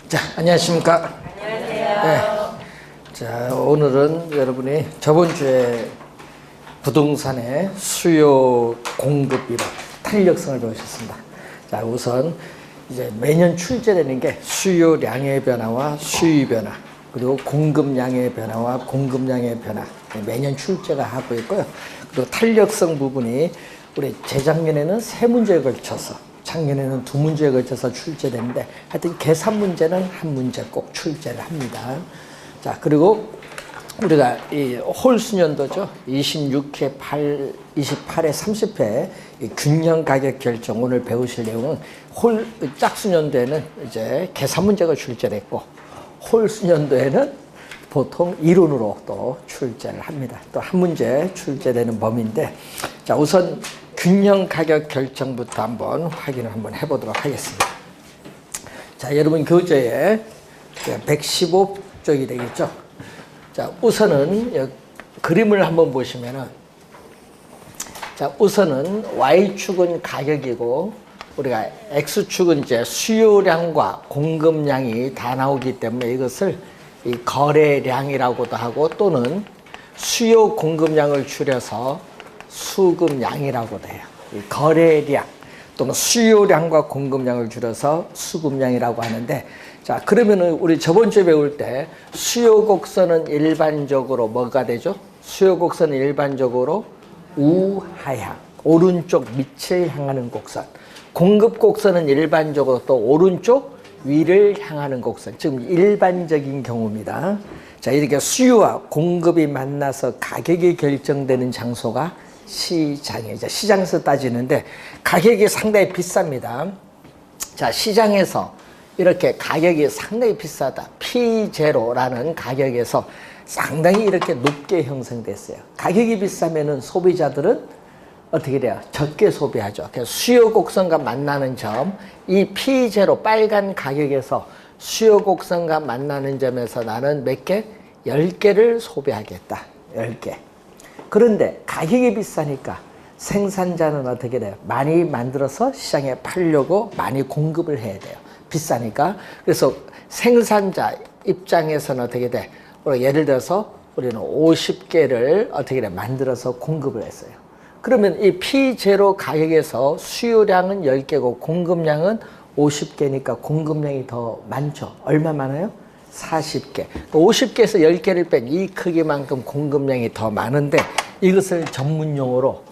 자, 안녕하십니까? 안녕하세요. 네. 자, 오늘은 여러분이 저번 주에 부동산의 수요 공급 이론, 탄력성을 배우셨습니다. 자, 우선 이제 매년 출제되는 게 수요량의 변화와 수요 변화, 그리고 공급량의 변화와 공급량의 변화, 매년 출제가 하고 있고요. 그리고 탄력성 부분이 우리 재작년에는 3문제에 걸쳐서, 작년에는 2문제에 걸쳐서 출제되는데, 하여튼 계산 문제는 한 문제 꼭 출제를 합니다. 자, 그리고 우리가 이 홀수년도죠. 26회 28회 30회 이 균형 가격 결정, 오늘 배우실 내용은 짝수년도에는 이제 계산 문제가 출제됐고, 홀수년도에는 보통 이론으로 또 출제를 합니다. 또 한 문제 출제되는 범위인데, 자, 우선 균형 가격 결정부터 한번 확인을 한번 해보도록 하겠습니다. 자, 여러분 교재에 115쪽이 되겠죠. 자, 우선은 그림을 한번 보시면은, 자, 우선은 Y축은 가격이고, 우리가 X축은 이제 수요량과 공급량이 다 나오기 때문에 이것을 이 거래량이라고도 하고, 또는 수요 공급량을 줄여서 수급량이라고도 해요. 이 거래량 또는 수요량과 공급량을 줄여서 수급량이라고 하는데, 자, 그러면은 우리 저번 주에 배울 때 수요 곡선은 일반적으로 뭐가 되죠? 수요 곡선은 일반적으로 우하향, 오른쪽 밑을 향하는 곡선. 공급 곡선은 일반적으로 또 오른쪽 위를 향하는 곡선. 지금 일반적인 경우입니다. 자, 이렇게 수요와 공급이 만나서 가격이 결정되는 장소가 시장이죠. 시장에서 따지는데 가격이 상당히 비쌉니다. 자, 시장에서 이렇게 가격이 상당히 비싸다. P0라는 가격에서 상당히 이렇게 높게 형성됐어요. 가격이 비싸면은 소비자들은 어떻게 돼요? 적게 소비하죠. 그래서 수요 곡선과 만나는 점, 이 P0 빨간 가격에서 수요 곡선과 만나는 점에서 나는 몇 개? 10개를 소비하겠다. 10개. 그런데 가격이 비싸니까 생산자는 어떻게 돼요? 많이 만들어서 시장에 팔려고 많이 공급을 해야 돼요. 비싸니까. 그래서 생산자 입장에서는 어떻게 돼? 예를 들어서 우리는 50개를 어떻게 돼? 만들어서 공급을 했어요. 그러면 이 P0 가격에서 수요량은 10개고 공급량은 50개니까 공급량이 더 많죠. 얼마 많아요? 40개. 50개에서 10개를 뺀 이 크기만큼 공급량이 더 많은데, 이것을 전문용어로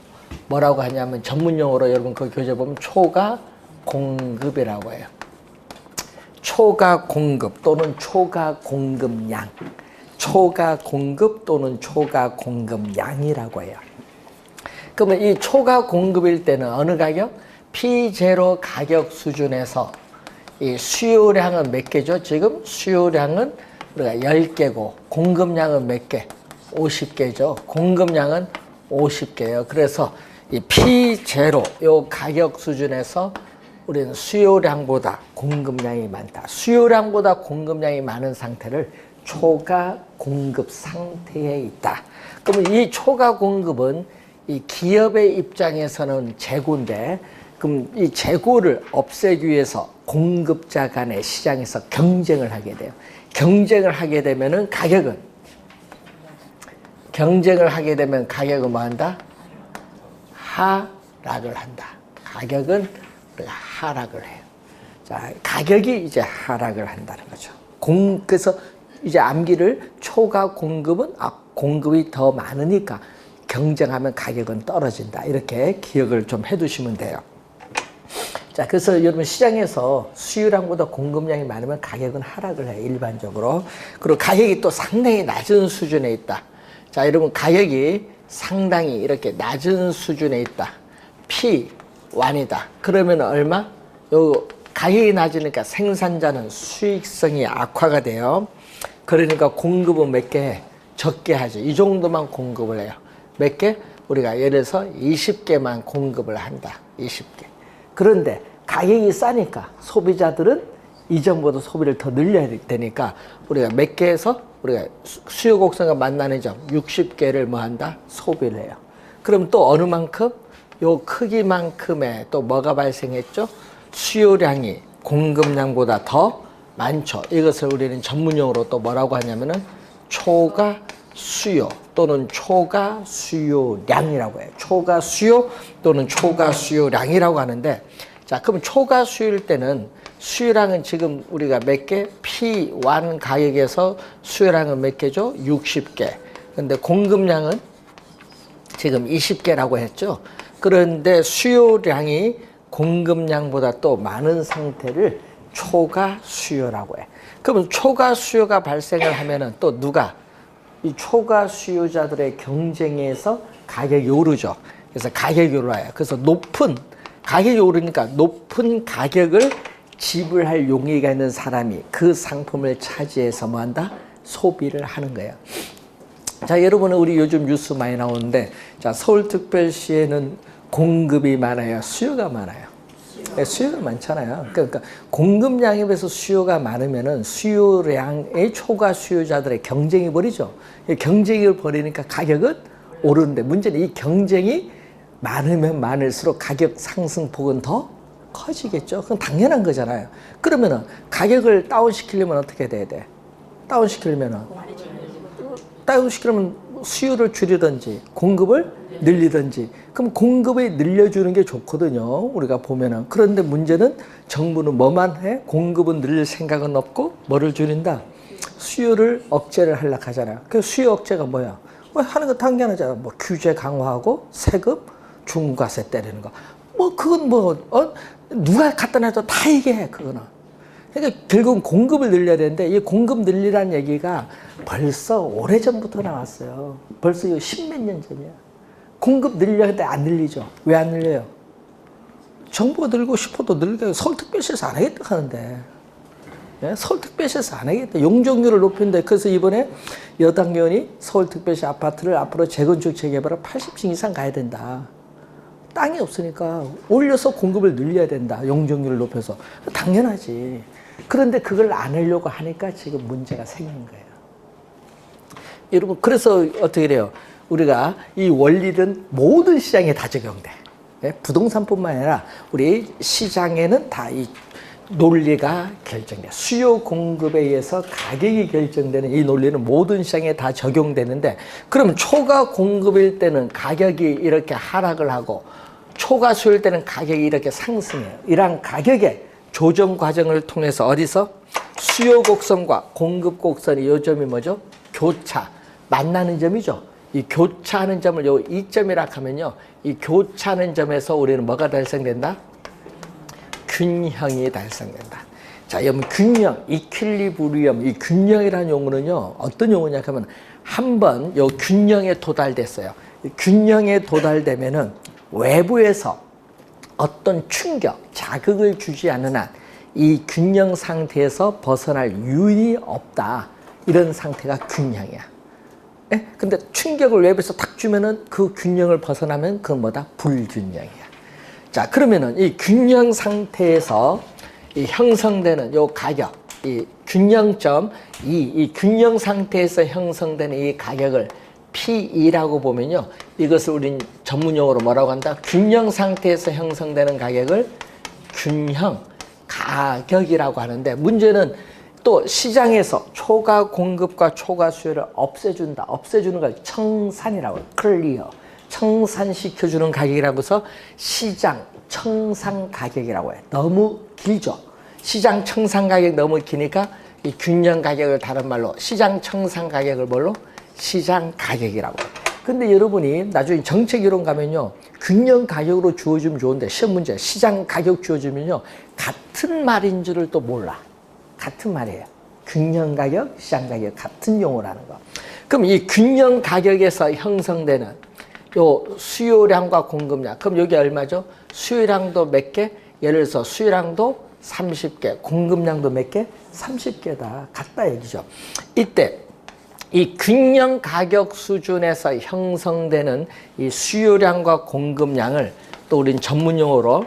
뭐라고 하냐면, 전문용어로 여러분 그 교재 보면 초과 공급이라고 해요. 초과 공급 또는 초과 공급량. 초과 공급 또는 초과 공급량이라고 해요. 그러면 이 초과 공급일 때는 어느 가격? P0 가격 수준에서 이 수요량은 몇 개죠? 지금 수요량은 우리가 10개고 공급량은 몇 개? 50개죠. 공급량은 50개예요. 그래서 이 P0 요 가격 수준에서 우리는 수요량보다 공급량이 많다. 수요량보다 공급량이 많은 상태를 초과 공급 상태에 있다. 그러면 이 초과 공급은 이 기업의 입장에서는 재고인데, 그럼 이 재고를 없애기 위해서 공급자 간의 시장에서 경쟁을 하게 돼요. 경쟁을 하게 되면은 가격은 뭐 한다? 하락을 한다. 가격은 우리가 하락을 해요. 자, 가격이 이제 하락을 한다는 거죠. 그래서 이제 암기를 초과 공급은 공급이 더 많으니까 경쟁하면 가격은 떨어진다. 이렇게 기억을 좀 해두시면 돼요. 자, 그래서 여러분 시장에서 수요량보다 공급량이 많으면 가격은 하락을 해요. 일반적으로. 그리고 가격이 또 상당히 낮은 수준에 있다. 자, 여러분 가격이 상당히 이렇게 낮은 수준에 있다. P1이다. 그러면 얼마? 요 가격이 낮으니까 생산자는 수익성이 악화가 돼요. 그러니까 공급은 몇 개 해? 적게 하죠. 이 정도만 공급을 해요. 몇 개? 우리가 예를 들어서 20개만 공급을 한다. 20개. 그런데 가격이 싸니까 소비자들은 이전보다 소비를 더 늘려야 되니까 우리가 몇 개에서 우리가 수요 곡선과 만나는 점 60개를 뭐 한다? 소비를 해요. 그럼 또 어느 만큼? 요 크기만큼의 또 뭐가 발생했죠? 수요량이 공급량보다 더 많죠. 이것을 우리는 전문용어로 또 뭐라고 하냐면은 초과 수요 또는 초과 수요량이라고 해요. 초과 수요 또는 초과 수요량이라고 하는데, 자, 그럼 초과 수요일 때는 수요량은 지금 우리가 몇 개? P1 가격에서 수요량은 몇 개죠? 60개. 근데 공급량은 지금 20개라고 했죠. 그런데 수요량이 공급량보다 또 많은 상태를 초과 수요라고 해. 그러면 초과 수요가 발생을 하면은 또 누가? 이 초과 수요자들의 경쟁에서 가격이 오르죠. 그래서 가격이 올라요. 그래서 가격이 오르니까 높은 가격을 지불할 용의가 있는 사람이 그 상품을 차지해서 뭐 한다? 소비를 하는 거예요. 자, 여러분은 우리 요즘 뉴스 많이 나오는데, 자, 서울특별시에는 공급이 많아요? 수요가 많아요? 네, 수요가 많잖아요. 그러니까 공급량에 비해서 수요가 많으면은 수요량의 초과 수요자들의 경쟁이 벌이죠. 경쟁을 벌이니까 가격은 오르는데, 문제는 이 경쟁이 많으면 많을수록 가격 상승폭은 더 커지겠죠. 그건 당연한 거잖아요. 그러면은 가격을 다운시키려면 어떻게 돼야 돼? 다운시키려면 수요를 줄이든지 공급을 늘리든지. 그럼 공급을 늘려주는 게 좋거든요. 우리가 보면은. 그런데 문제는 정부는 뭐만 해? 공급은 늘릴 생각은 없고 뭐를 줄인다? 수요를 억제를 하려고 하잖아요. 그 수요 억제가 뭐야? 하는 거 당연하잖아. 뭐 규제 강화하고 세금, 중과세 때리는 거. 그건 누가 갖다 놔도 다 얘기해, 그거는. 그러니까 결국은 공급을 늘려야 되는데, 이 공급 늘리라는 얘기가 벌써 오래전부터 나왔어요. 벌써 이거 십몇 년 전이야. 공급 늘려야 하는데 안 늘리죠. 왜 안 늘려요? 정부가 늘고 싶어도 늘게 서울특별시에서 안 하겠다 하는데. 예? 서울특별시에서 안 하겠다. 용적률을 높인데, 그래서 이번에 여당 의원이 서울특별시 아파트를 앞으로 재건축 재개발을 80층 이상 가야 된다. 땅이 없으니까 올려서 공급을 늘려야 된다. 용적률을 높여서. 당연하지. 그런데 그걸 안 하려고 하니까 지금 문제가 생긴 거예요. 여러분, 그래서 어떻게 돼요? 우리가 이 원리는 모든 시장에 다 적용돼. 부동산뿐만 아니라 우리 시장에는 다 이 논리가 결정돼. 수요 공급에 의해서 가격이 결정되는 이 논리는 모든 시장에 다 적용되는데, 그럼 초과 공급일 때는 가격이 이렇게 하락을 하고 초과 수요일 때는 가격이 이렇게 상승해요. 이러한 가격의 조정 과정을 통해서 어디서? 수요 곡선과 공급 곡선이 요 점이 뭐죠? 교차, 만나는 점이죠. 이 교차하는 점을 요 이점이라 하면요, 이 교차하는 점에서 우리는 뭐가 달성된다? 균형이 달성된다. 자, 여러분, 균형, 이퀄리브리엄, 이 균형이라는 용어는요, 어떤 용어냐 하면 한번 요 균형에 도달됐어요. 균형에 도달되면은 외부에서 어떤 충격, 자극을 주지 않는 한 이 균형 상태에서 벗어날 유인이 없다. 이런 상태가 균형이야. 예? 근데 충격을 외부에서 탁 주면은 그 균형을 벗어나면 그건 뭐다? 불균형이야. 자, 그러면은 이 균형 상태에서 이 형성되는 요 가격, 이 균형점, 이 균형 상태에서 형성되는 이 가격을 P2라고 보면요, 이것을 우린 전문용어로 뭐라고 한다? 균형 상태에서 형성되는 가격을 균형 가격이라고 하는데, 문제는 또 시장에서 초과 공급과 초과 수요를 없애준다. 없애주는 걸 청산이라고 해요. 클리어. 청산시켜주는 가격이라고 해서 시장 청산 가격이라고 해요. 너무 길죠. 시장 청산 가격이 너무 기니까 이 균형 가격을 다른 말로 시장 청산 가격을 뭘로? 시장 가격이라고 해요. 근데 여러분이 나중에 정책이론 가면요, 균형 가격으로 주어주면 좋은데 시험 문제 시장 가격 주어주면요, 같은 말인 줄을 또 몰라. 같은 말이에요. 균형 가격, 시장 가격 같은 용어라는 거. 그럼 이 균형 가격에서 형성되는 요 수요량과 공급량, 그럼 여기 얼마죠? 수요량도 몇 개? 예를 들어서 수요량도 30개, 공급량도 몇 개? 30개다. 같다 얘기죠. 이때 이 균형 가격 수준에서 형성되는 이 수요량과 공급량을 또 우린 전문용어로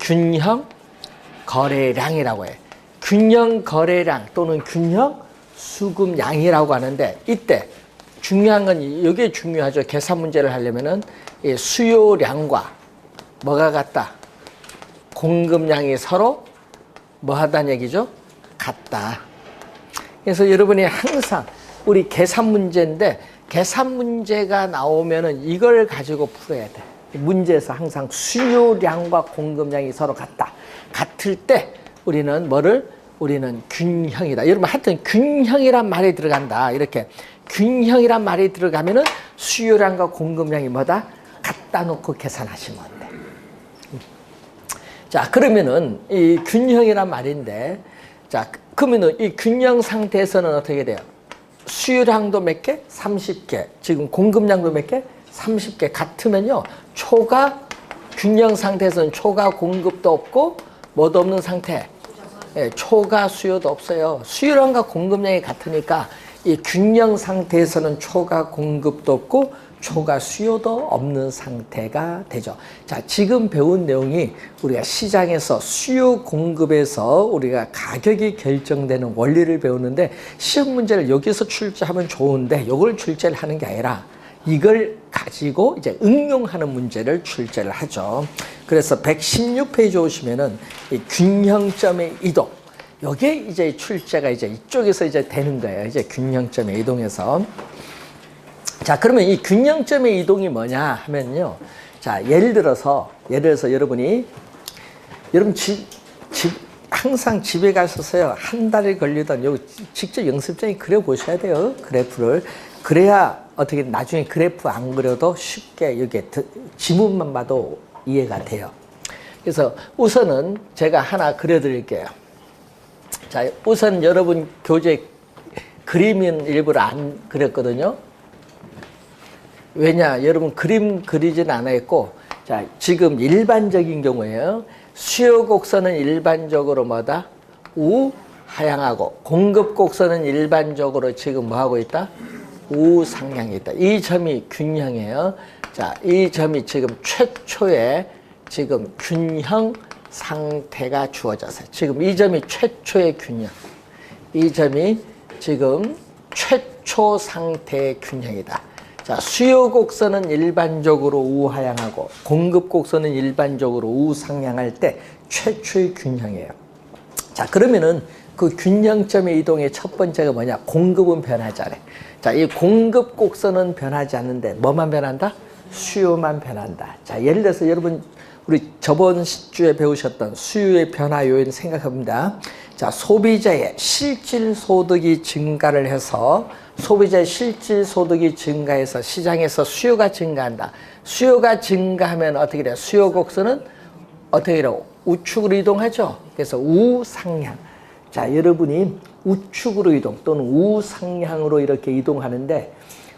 균형 거래량이라고 해요. 균형 거래량 또는 균형 수급량이라고 하는데, 이때 중요한 건 이게 중요하죠. 계산 문제를 하려면은 이 수요량과 뭐가 같다? 공급량이 서로 뭐 하다는 얘기죠? 같다. 그래서 여러분이 항상 우리 계산 문제인데 계산 문제가 나오면은 이걸 가지고 풀어야 돼. 문제에서 항상 수요량과 공급량이 서로 같다. 같을 때 우리는 뭐를? 우리는 균형이다. 여러분 하여튼 균형이란 말이 들어간다. 이렇게 균형이란 말이 들어가면은 수요량과 공급량이 뭐다? 갖다 놓고 계산하시면 돼. 자, 그러면은 이 균형이란 말인데, 자, 그러면은 이 균형 상태에서는 어떻게 돼요? 수요량도 몇 개? 30개. 지금 공급량도 몇 개? 30개. 같으면요, 초과 균형 상태에서는 초과 공급도 없고 뭐도 없는 상태. 예, 초과 수요도 없어요. 수요량과 공급량이 같으니까 이 균형 상태에서는 초과 공급도 없고 초과 수요도 없는 상태가 되죠. 자, 지금 배운 내용이 우리가 시장에서 수요 공급에서 우리가 가격이 결정되는 원리를 배우는데 시험 문제를 여기서 출제하면 좋은데 이걸 출제를 하는 게 아니라 이걸 가지고 이제 응용하는 문제를 출제를 하죠. 그래서 116페이지 오시면은 이 균형점의 이동. 여기에 이제 출제가 이제 이쪽에서 이제 되는 거예요. 이제 균형점의 이동에서. 자, 그러면 이 균형점의 이동이 뭐냐 하면요. 자, 예를 들어서 여러분 항상 집에 가셔서요. 한 달이 걸리던 요 직접 연습장에 그려 보셔야 돼요. 그래프를. 그래야 어떻게 나중에 그래프 안 그려도 쉽게 여기 지문만 봐도 이해가 돼요. 그래서 우선은 제가 하나 그려 드릴게요. 자, 우선 여러분 교재 그림은 일부러 안 그렸거든요. 왜냐, 여러분 그림 그리진 않았고, 자, 지금 일반적인 경우에요. 수요 곡선은 일반적으로 뭐다? 우하향하고, 공급 곡선은 일반적으로 지금 뭐 하고 있다? 우상향이 있다. 이 점이 균형이에요. 자, 이 점이 지금 최초의 지금 균형 상태가 주어졌어요. 지금 이 점이 최초의 균형. 이 점이 지금 최초 상태의 균형이다. 자, 수요 곡선은 일반적으로 우하향하고 공급 곡선은 일반적으로 우상향할 때 최초의 균형이에요. 자, 그러면은 그 균형점의 이동의 첫 번째가 뭐냐? 공급은 변하지 않아요. 자, 이 공급 곡선은 변하지 않는데 뭐만 변한다? 수요만 변한다. 자, 예를 들어서 여러분 우리 저번 주에 배우셨던 수요의 변화 요인 생각해봅니다. 자, 소비자의 실질 소득이 증가를 해서 소비자의 실질 소득이 증가해서 시장에서 수요가 증가한다. 수요가 증가하면 어떻게 돼요? 수요 곡선은 어떻게 돼요? 우측으로 이동하죠. 그래서 우상향. 자, 여러분이 우측으로 이동 또는 우상향으로 이렇게 이동하는데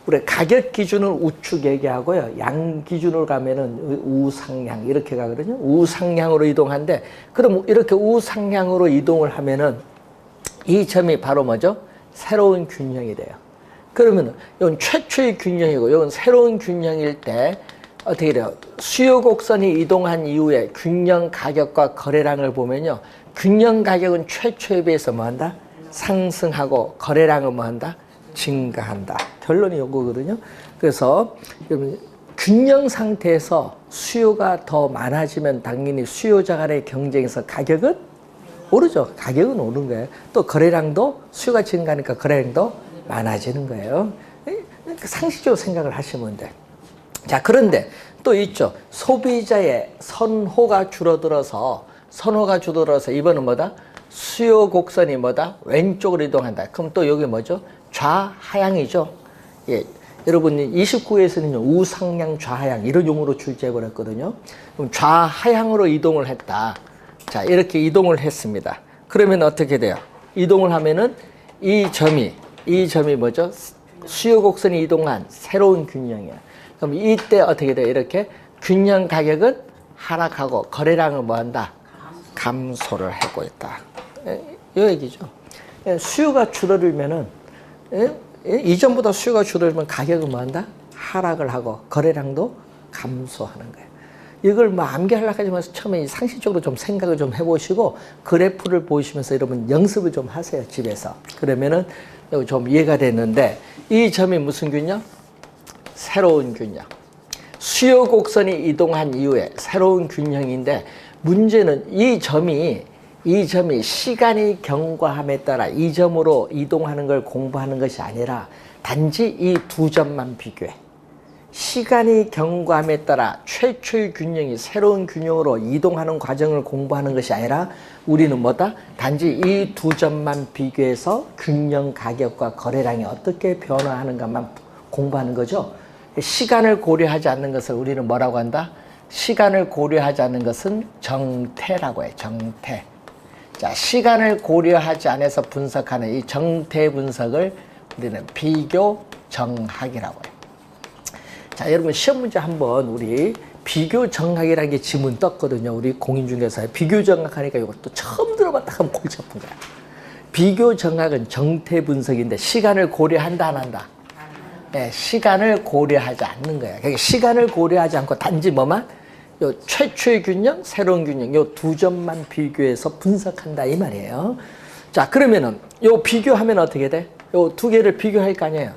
우리 가격 기준을 우측 얘기하고요. 양 기준으로 가면은 우상향 이렇게 가거든요. 우상향으로 이동하는데 그럼 이렇게 우상향으로 이동을 하면은 이 점이 바로 뭐죠? 새로운 균형이 돼요. 그러면 이건 최초의 균형이고 이건 새로운 균형일 때 어떻게 돼요? 수요 곡선이 이동한 이후에 균형 가격과 거래량을 보면요. 균형 가격은 최초에 비해서 뭐 한다? 상승하고 거래량은 뭐 한다? 증가한다. 결론이 이거거든요. 그래서 균형 상태에서 수요가 더 많아지면 당연히 수요자 간의 경쟁에서 가격은 오르죠. 가격은 오른 거예요. 또 거래량도 수요가 증가하니까 거래량도 많아지는 거예요. 상식적으로 생각을 하시면 돼. 자, 그런데 또 있죠. 소비자의 선호가 줄어들어서 이번은 뭐다? 수요 곡선이 뭐다? 왼쪽으로 이동한다. 그럼 또 여기 뭐죠? 좌하향이죠. 예. 여러분이 29에서는 우상향, 좌하향 이런 용어로 출제해버렸거든요. 그럼 좌하향으로 이동을 했다. 자, 이렇게 이동을 했습니다. 그러면 어떻게 돼요? 이동을 하면은 이 점이 뭐죠? 수요 곡선이 이동한 새로운 균형이야. 그럼 이때 어떻게 돼요? 이렇게 균형 가격은 하락하고 거래량은 뭐 한다? 감소를 하고 있다. 이 얘기죠. 수요가 줄어들면은 이전보다 수요가 줄어들면 가격은 뭐 한다? 하락을 하고 거래량도 감소하는 거예요. 이걸 뭐 암기하려고 하지 마서 처음에 상식적으로 좀 생각을 좀 해보시고 그래프를 보시면서 여러분 연습을 좀 하세요, 집에서. 그러면은 좀 이해가 됐는데 이 점이 무슨 균형? 새로운 균형. 수요 곡선이 이동한 이후에 새로운 균형인데 문제는 이 점이 이 점이 시간이 경과함에 따라 이 점으로 이동하는 걸 공부하는 것이 아니라 단지 이 두 점만 비교해. 시간이 경과함에 따라 최초의 균형이 새로운 균형으로 이동하는 과정을 공부하는 것이 아니라 우리는 뭐다? 단지 이 두 점만 비교해서 균형 가격과 거래량이 어떻게 변화하는가만 공부하는 거죠. 시간을 고려하지 않는 것을 우리는 뭐라고 한다? 시간을 고려하지 않는 것은 정태라고 해. 정태. 자, 시간을 고려하지 않아서 분석하는 이 정태 분석을 우리는 비교 정학이라고 해요. 자, 여러분 시험 문제 한번 우리 비교 정학이라는 게 지문 떴거든요. 우리 공인중개사에 비교 정학하니까 이것도 처음 들어봤다 하면 골치 아픈 거야. 비교 정학은 정태 분석인데 시간을 고려한다 안 한다? 네, 시간을 고려하지 않는 거야. 그러니까 시간을 고려하지 않고 단지 뭐만? 요 최초의 균형, 새로운 균형, 요 두 점만 비교해서 분석한다 이 말이에요. 자, 그러면은 요 비교하면 어떻게 돼? 요 두 개를 비교할 거 아니에요.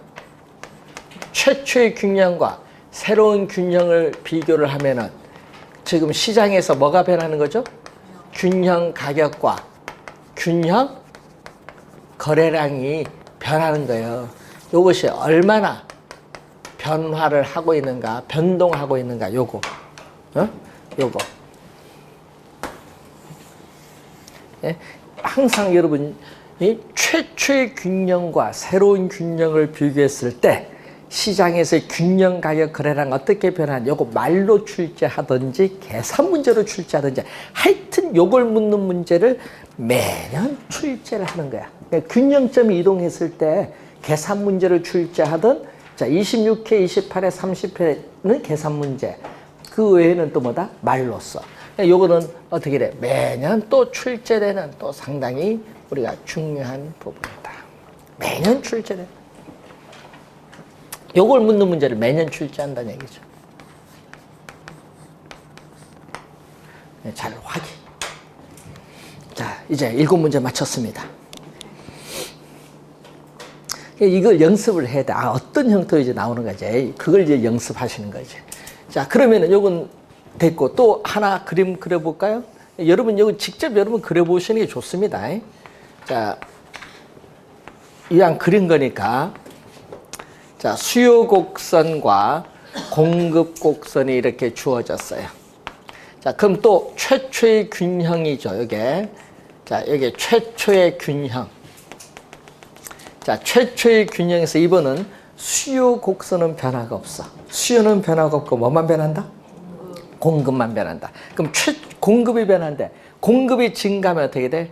최초의 균형과 새로운 균형을 비교를 하면은 지금 시장에서 뭐가 변하는 거죠? 균형 가격과 균형 거래량이 변하는 거예요. 이것이 얼마나 변화를 하고 있는가, 변동하고 있는가, 요거. 요거. 예? 항상 여러분이 최초의 균형과 새로운 균형을 비교했을 때 시장에서의 균형 가격 거래량 어떻게 변하는지 요거 말로 출제하든지 계산 문제로 출제하든지 하여튼 요걸 묻는 문제를 매년 출제를 하는 거야. 그러니까 균형점이 이동했을 때 계산 문제를 출제하든 자 26회, 28회, 30회는 계산 문제 그 외에는 또 뭐다? 말로 써. 요거는 어떻게 돼? 매년 또 출제되는 또 상당히 우리가 중요한 부분이다. 매년 출제돼. 요걸 묻는 문제를 매년 출제한다는 얘기죠. 네, 잘 확인. 자, 이제 7문제 마쳤습니다. 이걸 연습을 해야 돼. 아, 어떤 형태로 이제 나오는 거지. 그걸 이제 연습하시는 거지. 자, 그러면은 요건 됐고 또 하나 그림 그려볼까요? 여러분 요거 직접 여러분 그려보시는 게 좋습니다. 자, 이왕 그린 거니까 자, 수요 곡선과 공급 곡선이 이렇게 주어졌어요. 자, 그럼 또 최초의 균형이죠, 이게. 자, 이게 최초의 균형. 자, 최초의 균형에서 이번은 수요 곡선은 변화가 없어. 수요는 변화가 없고 뭐만 변한다? 공급만 변한다. 그럼 공급이 변한데 공급이 증가하면 어떻게 돼?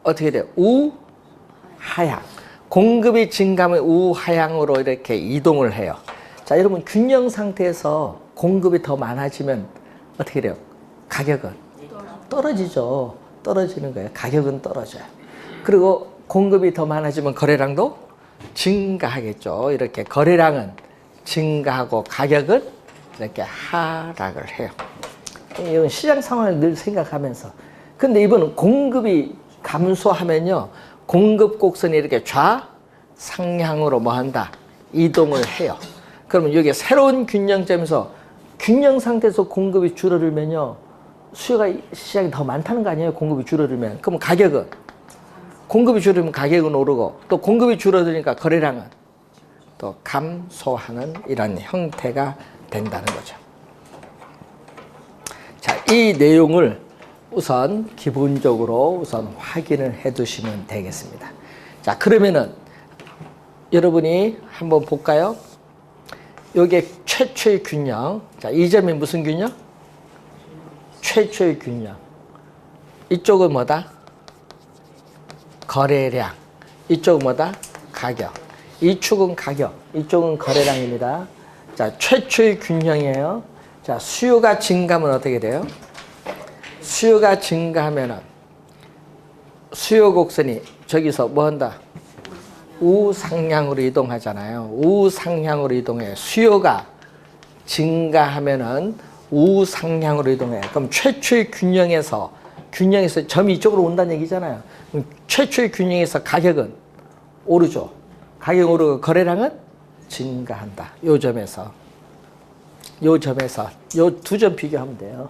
어떻게 돼? 우하향. 공급이 증가하면 우하향으로 이렇게 이동을 해요. 자, 여러분 균형 상태에서 공급이 더 많아지면 어떻게 돼요? 가격은 떨어지죠. 떨어지는 거예요. 가격은 떨어져요. 그리고 공급이 더 많아지면 거래량도 증가하겠죠. 이렇게 거래량은 증가하고 가격은 이렇게 하락을 해요. 이건 시장 상황을 늘 생각하면서. 근데 이번은 공급이 감소하면요. 공급 곡선이 이렇게 좌상향으로 뭐 한다? 이동을 해요. 그러면 여기 새로운 균형점에서 균형 상태에서 공급이 줄어들면요. 수요가 시장이 더 많다는 거 아니에요? 공급이 줄어들면. 그럼 가격은? 공급이 줄어들면 가격은 오르고 또 공급이 줄어드니까 거래량은 또 감소하는 이런 형태가 된다는 거죠. 자, 이 내용을 우선 기본적으로 우선 확인을 해 두시면 되겠습니다. 자, 그러면은 여러분이 한번 볼까요? 요게 최초의 균형. 자, 이 점이 무슨 균형? 최초의 균형. 이쪽은 뭐다? 거래량. 이쪽은 뭐다? 가격. 이 축은 가격. 이쪽은 거래량입니다. 자, 최초의 균형이에요. 자, 수요가 증가하면 어떻게 돼요? 수요가 증가하면은 수요 곡선이 저기서 뭐 한다? 우상향으로 이동하잖아요. 우상향으로 이동해. 수요가 증가하면은 우상향으로 이동해. 그럼 최초의 균형에서 점이 이쪽으로 온다는 얘기잖아요. 그럼 최초의 균형에서 가격은 오르죠. 가격 오르고 거래량은 증가한다. 요 점에서 요 두 점 비교하면 돼요.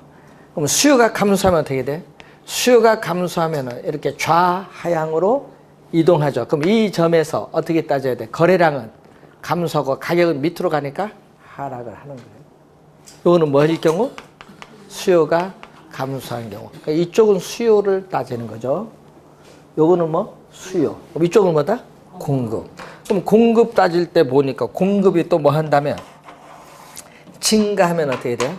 그럼 수요가 감소하면 어떻게 돼? 수요가 감소하면은 이렇게 좌하향으로 이동하죠. 그럼 이 점에서 어떻게 따져야 돼? 거래량은 감소하고 가격은 밑으로 가니까 하락을 하는 거예요. 이거는 뭐일 경우? 수요가 감소한 경우. 그러니까 이쪽은 수요를 따지는 거죠. 요거는 뭐? 수요. 그럼 이쪽은 뭐다? 공급. 그럼 공급 따질 때 보니까 공급이 또 뭐 한다면? 증가하면 어떻게 돼요?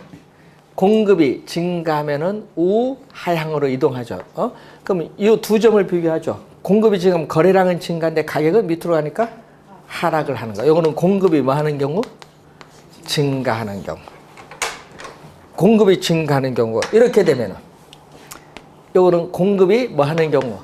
공급이 증가하면은 우하향으로 이동하죠. 그럼 이 두 점을 비교하죠. 공급이 지금 거래량은 증가인데 가격은 밑으로 가니까 하락을 하는 거예요. 요거는 공급이 뭐 하는 경우? 증가하는 경우. 공급이 증가하는 경우. 이렇게 되면은 요거는 공급이 뭐 하는 경우?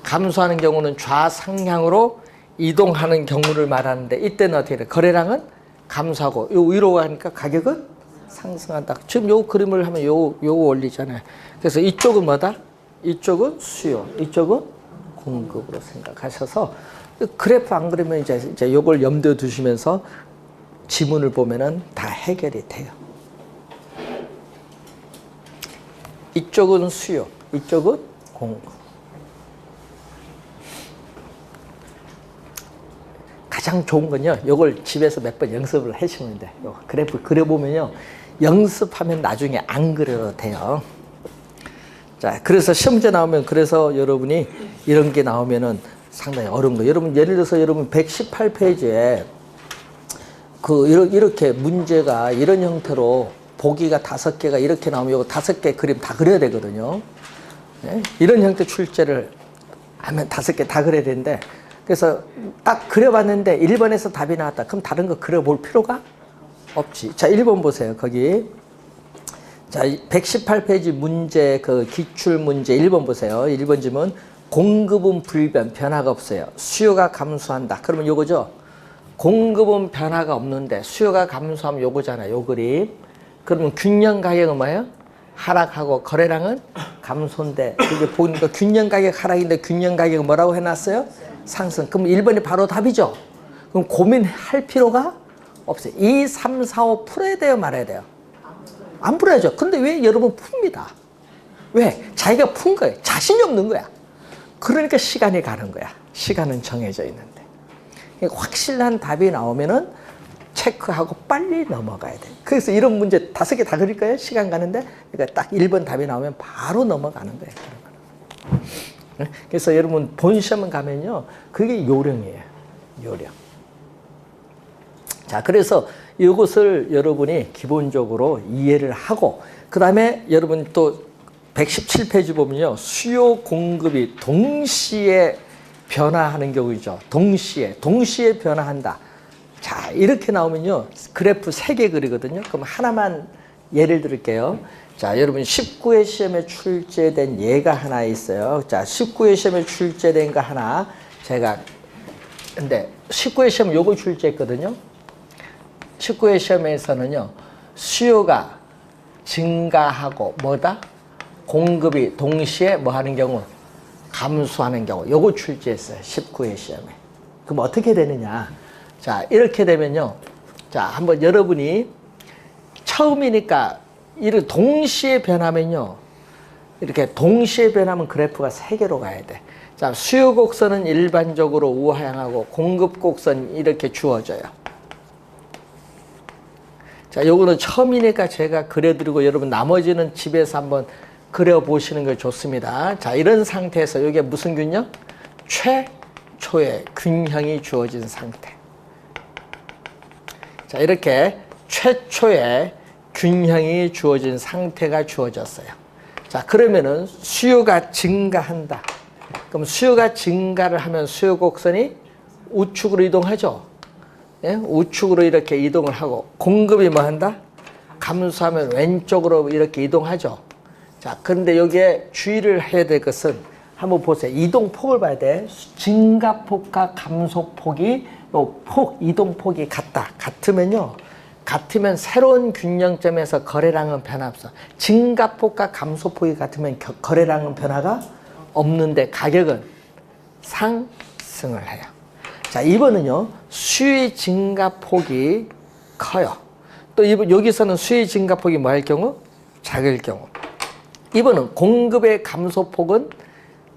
감소하는 경우는 좌상향으로 이동하는 경우를 말하는데 이때는 어떻게 돼? 거래량은 감소하고 요 위로 가니까 가격은 상승한다. 지금 요 그림을 하면 요거 원리잖아요. 그래서 이쪽은 뭐다? 이쪽은 수요, 이쪽은 공급으로 생각하셔서 그래프 안 그리면 이제 요걸 염두에 두시면서 지문을 보면은 다 해결이 돼요. 이쪽은 수요, 이쪽은 공급. 가장 좋은 건요, 요걸 집에서 몇 번 연습을 하시면 돼요. 요 그래프 그려보면요, 연습하면 나중에 안 그려도 돼요. 자, 그래서 시험제 나오면, 그래서 여러분이 이런 게 나오면은 상당히 어려운 거예요. 여러분, 예를 들어서 여러분 118페이지에 이렇게 문제가 이런 형태로 보기가 5개가 이렇게 나오면 요거 5개 그림 다 그려야 되거든요. 네? 이런 형태 출제를 하면 5개 다 그려야 되는데, 그래서 딱 그려봤는데 1번에서 답이 나왔다. 그럼 다른 거 그려볼 필요가 없지. 자, 1번 보세요. 거기. 자, 118페이지 문제, 그 기출문제 1번 보세요. 1번 지문. 공급은 불변, 변화가 없어요. 수요가 감소한다. 그러면 요거죠. 공급은 변화가 없는데 수요가 감소하면 요거잖아요. 요 그림. 그러면 균형 가격은 뭐예요? 하락하고 거래량은 감소인데, 이게 보니까 균형 가격 하락인데 균형 가격은 뭐라고 해놨어요? 상승. 그럼 1번이 바로 답이죠. 그럼 고민할 필요가 없어요. 2, 3, 4, 5 풀어야 돼요, 말아야 돼요? 안 풀어야죠. 근데 왜 여러분 풉니다? 왜? 자기가 푼 거예요. 자신이 없는 거야. 그러니까 시간이 가는 거야. 시간은 정해져 있는데. 확실한 답이 나오면은 체크하고 빨리 넘어가야 돼. 그래서 이런 문제 5개 다 그릴 거예요. 시간 가는데. 그러니까 딱 1번 답이 나오면 바로 넘어가는 거예요. 그래서 여러분 본 시험 가면요, 그게 요령이에요. 요령. 자, 그래서 이것을 여러분이 기본적으로 이해를 하고, 그 다음에 여러분 또 117페이지 보면요, 수요 공급이 동시에 변화하는 경우이죠. 동시에 변화한다. 자, 이렇게 나오면요, 그래프 3개 그리거든요. 그럼 하나만 예를 들을게요. 자, 여러분 19회 시험에 출제된 예가 하나 있어요. 자, 19회 시험에 출제된 거 하나 제가, 근데 19회 시험 요거 출제했거든요. 19회 시험에서는요, 수요가 증가하고 뭐다? 공급이 동시에 뭐 하는 경우? 감소하는 경우. 요거 출제했어요. 19회 시험에. 그럼 어떻게 되느냐? 자, 이렇게 되면요, 자, 한번 여러분이 처음이니까 이를 동시에 변하면요, 이렇게 동시에 변하면 그래프가 3개로 가야 돼. 자, 수요 곡선은 일반적으로 우하향하고 공급 곡선 이렇게 주어져요. 자, 요거는 처음이니까 제가 그려드리고 여러분 나머지는 집에서 한번 그려보시는 게 좋습니다. 자, 이런 상태에서 이게 무슨 균형? 최초의 균형이 주어진 상태. 자, 이렇게 최초의 균형이 주어진 상태가 주어졌어요. 자, 그러면은 수요가 증가한다. 그럼 수요가 증가를 하면 수요 곡선이 우측으로 이동하죠. 예? 우측으로 이렇게 이동을 하고, 공급이 뭐 한다? 감소하면 왼쪽으로 이렇게 이동하죠. 자, 그런데 여기에 주의를 해야 될 것은, 한번 보세요. 이동폭을 봐야 돼. 증가폭과 감소폭이, 이동폭이 같으면 새로운 균형점에서 거래량은 변화 없어. 증가폭과 감소폭이 같으면 거래량은 변화가 없는데 가격은 상승을 해요. 자, 2번은요, 수요 증가폭이 커요. 또 여기서는 수요 증가폭이 뭐 할 경우? 작을 경우. 이번은 공급의 감소폭은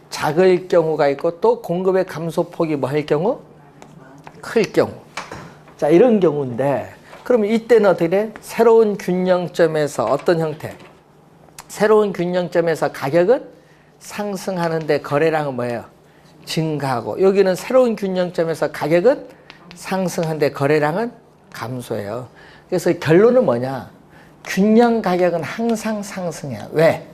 작을 경우가 있고 또 공급의 감소폭이 뭐 할 경우? 클 경우. 자, 이런 경우인데 그러면 이때는 어떻게 돼? 새로운 균형점에서 어떤 형태? 새로운 균형점에서 가격은 상승하는데 거래량은 뭐예요? 증가하고 여기는 새로운 균형점에서 가격은 상승하는데 거래량은 감소해요. 그래서 결론은 뭐냐? 균형 가격은 항상 상승해요. 왜?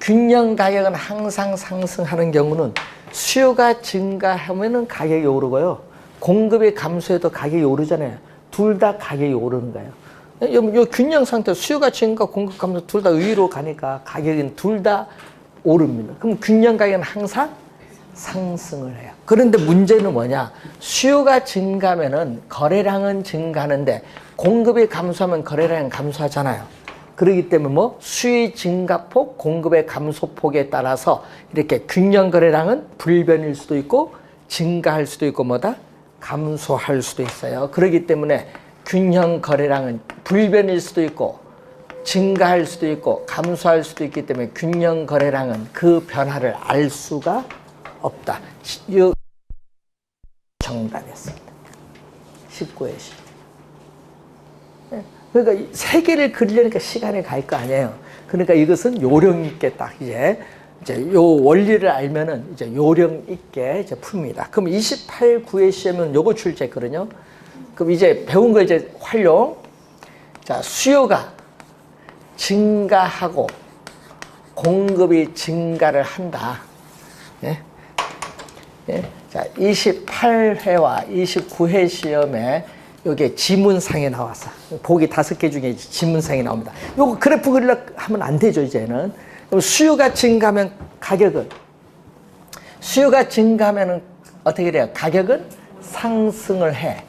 균형 가격은 항상 상승하는 경우는 수요가 증가하면은 가격이 오르고요. 공급이 감소해도 가격이 오르잖아요. 둘 다 가격이 오르는 거예요. 요 균형 상태, 수요가 증가, 공급 감소 둘 다 위로 가니까 가격은 둘 다 오릅니다. 그럼 균형 가격은 항상 상승을 해요. 그런데 문제는 뭐냐? 수요가 증가하면은 거래량은 증가하는데 공급이 감소하면 거래량은 감소하잖아요. 그렇기 때문에 뭐 수요의 증가폭, 공급의 감소폭에 따라서 이렇게 균형 거래량은 불변일 수도 있고 증가할 수도 있고 뭐다? 감소할 수도 있어요. 그렇기 때문에 균형 거래량은 불변일 수도 있고 증가할 수도 있고 감소할 수도 있기 때문에 균형 거래량은 그 변화를 알 수가 없다. 이 정답이었습니다. 19의 10. 그러니까 세 개를 그리려니까 시간이 갈 거 아니에요. 그러니까 이것은 요령 있게 딱 이제 요 원리를 알면은 이제 요령 있게 이제 풉니다. 그럼 28, 9의 시험은 요거 출제했거든요. 그럼 이제 배운 거 이제 활용. 자, 수요가 증가하고 공급이 증가를 한다. 예? 예? 자, 28회와 29회 시험에 여기에 지문상에 나왔어. 보기 5개 중에 지문상이 나옵니다. 요거 그래프 그리려 하면 안 되죠, 이제는. 그럼 수요가 증가하면 가격은, 수요가 증가하면 어떻게 돼요? 가격은 상승을 해.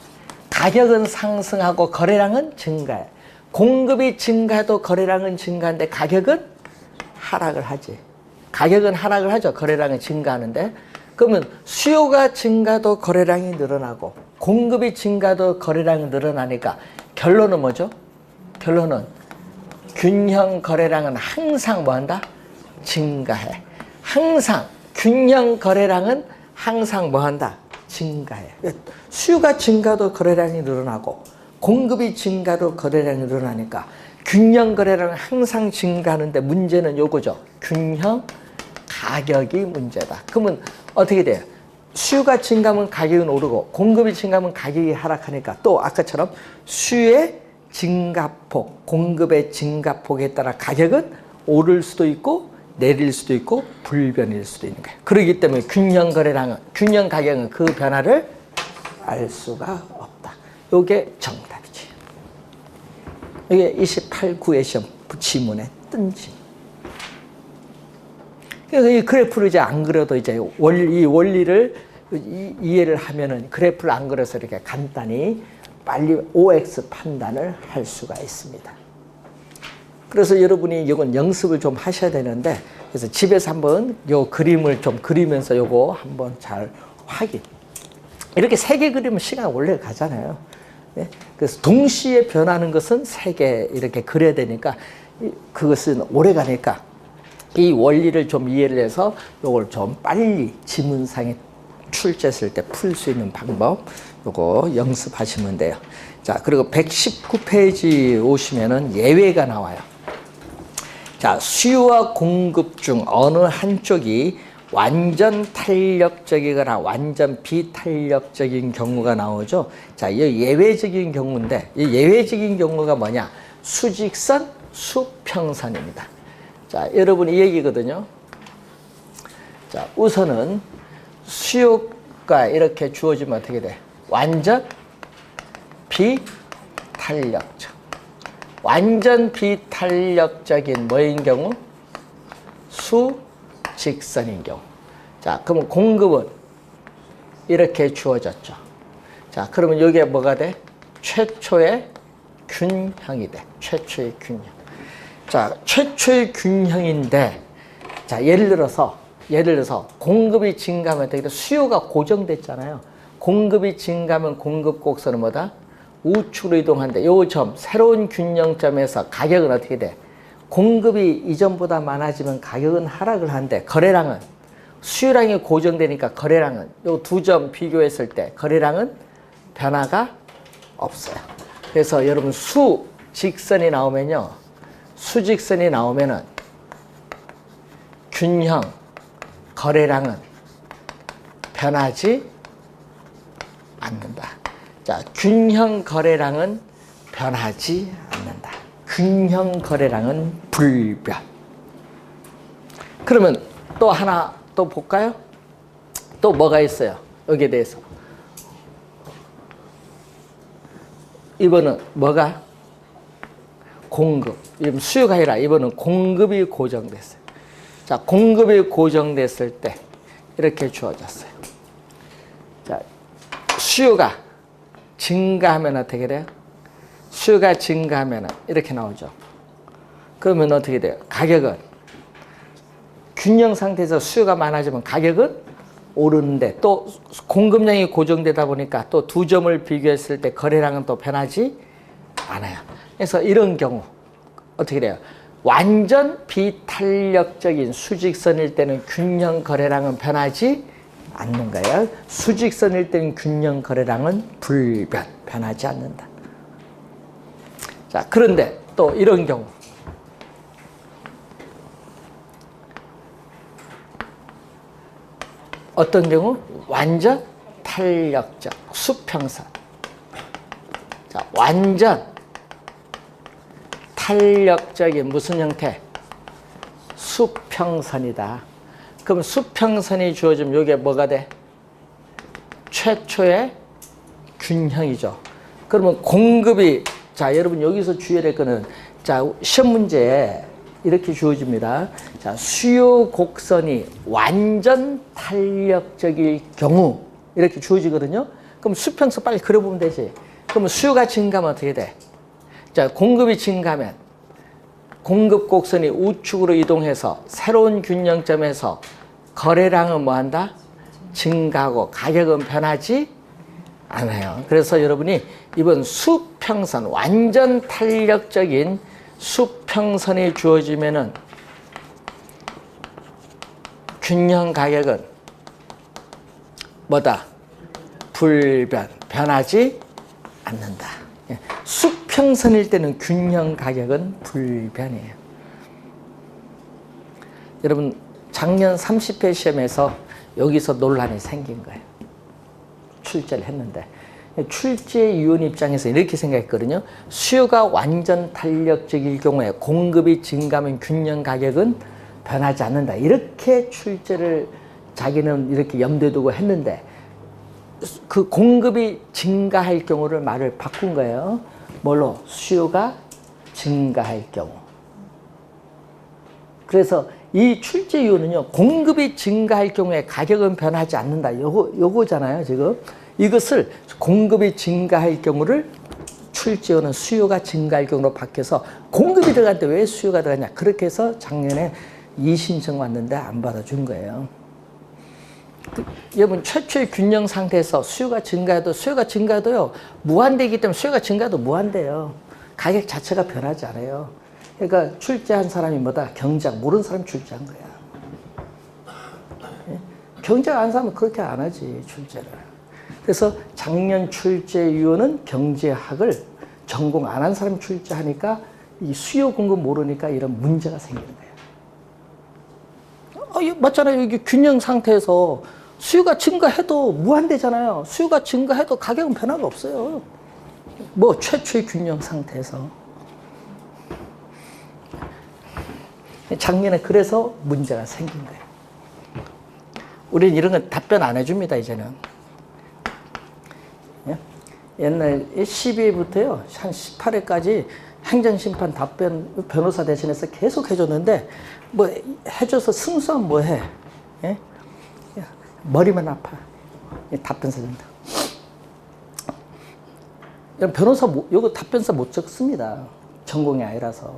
가격은 상승하고 거래량은 증가해. 공급이 증가해도 거래량은 증가하는데 가격은 하락을 하지. 가격은 하락을 하죠. 거래량이 증가하는데. 그러면 수요가 증가도 거래량이 늘어나고 공급이 증가도 거래량이 늘어나니까 결론은 뭐죠? 결론은 균형 거래량은 항상 뭐한다? 증가해. 항상 균형 거래량은 항상 뭐한다? 증가해. 수요가 증가도 거래량이 늘어나고 공급이 증가도 거래량이 늘어나니까 균형 거래량은 항상 증가하는데 문제는 요거죠. 균형 가격이 문제다. 그러면 어떻게 돼요? 수요가 증가하면 가격은 오르고 공급이 증가하면 가격이 하락하니까 또 아까처럼 수요의 증가폭, 공급의 증가폭에 따라 가격은 오를 수도 있고 내릴 수도 있고 불변일 수도 있는 거예요. 그렇기 때문에 균형 거래량은, 균형 가격은 그 변화를 알 수가 없다. 이게 정답이지. 이게 28, 9의 시험 지문에 뜬 지문. 그래서 이 그래프를 이제 안 그려도 이제 이 원리를 이해를 하면은 그래프를 안 그려서 이렇게 간단히 빨리 OX 판단을 할 수가 있습니다. 그래서 여러분이 이건 연습을 좀 하셔야 되는데, 그래서 집에서 한번 요 그림을 좀 그리면서 요거 한번 잘 확인. 이렇게 3개 그리면 시간 오래 가잖아요. 네? 그래서 동시에 변하는 것은 3개 이렇게 그려야 되니까 그것은 오래 가니까 이 원리를 좀 이해를 해서 요걸 좀 빨리 지문상에 출제했을 때 풀 수 있는 방법 요거 연습하시면 돼요. 자, 그리고 119페이지 오시면은 예외가 나와요. 자, 수요와 공급 중 어느 한쪽이 완전 탄력적이거나 완전 비탄력적인 경우가 나오죠. 자, 이 예외적인 경우인데 이 예외적인 경우가 뭐냐? 수직선, 수평선입니다. 자, 여러분 이 얘기거든요. 자, 우선은 수요가 이렇게 주어지면 어떻게 돼? 완전 비탄력적. 완전 비탄력적인 뭐인 경우? 수직선인 경우. 자, 그러면 공급은 이렇게 주어졌죠. 자, 그러면 여기에 뭐가 돼? 최초의 균형이 돼. 최초의 균형. 자, 최초의 균형인데, 자, 예를 들어서 공급이 증가하면 되게 수요가 고정됐잖아요. 공급이 증가하면 공급 곡선은 뭐다? 우측으로 이동하는데 요 점, 새로운 균형점에서 가격은 어떻게 돼? 공급이 이전보다 많아지면 가격은 하락을 하는데 거래량은 수요량이 고정되니까 거래량은 요 두 점 비교했을 때 거래량은 변화가 없어요. 그래서 여러분 수직선이 나오면요. 수직선이 나오면은 균형 거래량은 변하지 않는다. 자, 균형 거래량은 변하지 않는다. 균형 거래량은 불변. 그러면 또 하나 또 볼까요? 또 뭐가 있어요? 여기에 대해서. 이번은 뭐가? 공급. 이번 수요가 아니라 이번은 공급이 고정됐어요. 자, 공급이 고정됐을 때 이렇게 주어졌어요. 자, 수요가 증가하면 어떻게 돼요? 수요가 증가하면 이렇게 나오죠. 그러면 어떻게 돼요? 가격은 균형 상태에서 수요가 많아지면 가격은 오르는데 또 공급량이 고정되다 보니까 또 두 점을 비교했을 때 거래량은 또 변하지 않아요. 그래서 이런 경우 어떻게 돼요? 완전 비탄력적인 수직선일 때는 균형 거래량은 변하지 않는 거예요. 수직선일 때는 균형 거래량은 불변, 변하지 않는다. 자, 그런데 또 이런 경우 어떤 경우? 완전 탄력적 수평선. 자, 완전 탄력적인 무슨 형태? 수평선이다. 그럼 수평선이 주어지면 이게 뭐가 돼? 최초의 균형이죠. 그러면 공급이, 자, 여러분 여기서 주의해야 될 거는, 자, 시험 문제에 이렇게 주어집니다. 자, 수요 곡선이 완전 탄력적일 경우 이렇게 주어지거든요. 그럼 수평선 빨리 그려보면 되지. 그러면 수요가 증가하면 어떻게 돼? 자, 공급이 증가하면 공급 곡선이 우측으로 이동해서 새로운 균형점에서 거래량은 뭐한다? 증가하고 가격은 변하지 않아요. 그래서 여러분이 이번 수평선, 완전 탄력적인 수평선이 주어지면은 균형 가격은 뭐다? 불변, 변하지 않는다. 수평선일 때는 균형 가격은 불변이에요. 여러분 작년 30회 시험에서 여기서 논란이 생긴 거예요. 출제를 했는데 출제위원 입장에서 이렇게 생각했거든요. 수요가 완전 탄력적일 경우에 공급이 증가하면 균형 가격은 변하지 않는다. 이렇게 출제를 자기는 이렇게 염두에 두고 했는데 그 공급이 증가할 경우를 말을 바꾼 거예요. 뭘로? 수요가 증가할 경우. 그래서 이 출제위원은요, 공급이 증가할 경우에 가격은 변하지 않는다. 요거잖아요, 지금. 이것을 공급이 증가할 경우를 출제위원은 수요가 증가할 경우로 바뀌어서 공급이 들어갈 때 왜 수요가 들어가냐. 그렇게 해서 작년에 이신청 왔는데 안 받아준 거예요. 여러분 최초의 균형 상태에서 수요가 증가해도요 무한대이기 때문에 수요가 증가해도 무한대예요. 가격 자체가 변하지 않아요. 그러니까 출제한 사람이 뭐다? 경제학 모르는 사람이 출제한 거야. 예? 경제학 아는 사람은 그렇게 안 하지 출제를. 그래서 작년 출제위원은 경제학을 전공 안 한 사람이 출제하니까 이 수요 공급 모르니까 이런 문제가 생기는 거예요. 맞잖아요. 이게 균형 상태에서 수요가 증가해도 무한대잖아요. 수요가 증가해도 가격은 변화가 없어요. 뭐 최초의 균형 상태에서. 작년에 그래서 문제가 생긴 거예요. 우리는 이런 건 답변 안 해줍니다, 이제는. 예? 옛날 12회부터요, 한 18회까지 행정심판 답변 변호사 대신해서 계속 해줬는데, 뭐 해줘서 승소하면 뭐 해? 예? 머리만 아파. 답변서 준다. 변호사, 요거 답변서 못 적습니다. 전공이 아니라서.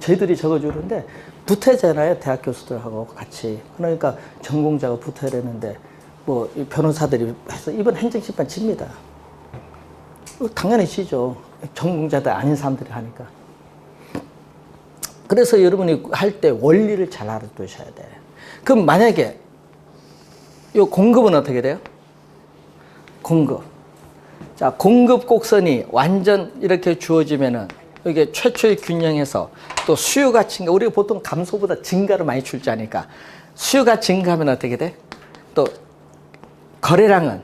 저희들이 적어주는데, 붙어야 되잖아요. 대학 교수들하고 같이. 그러니까 전공자가 붙어야 되는데, 뭐, 변호사들이 해서 이번 행정심판 집니다. 당연히 지죠. 전공자들 아닌 사람들이 하니까. 그래서 여러분이 할 때 원리를 잘 알아두셔야 돼. 그럼 만약에 요 공급은 어떻게 돼요? 공급. 자, 공급 곡선이 완전 이렇게 주어지면은 이게 최초의 균형에서 또 수요가 증가, 우리가 보통 감소보다 증가를 많이 출제하니까 수요가 증가하면 어떻게 돼? 또 거래량은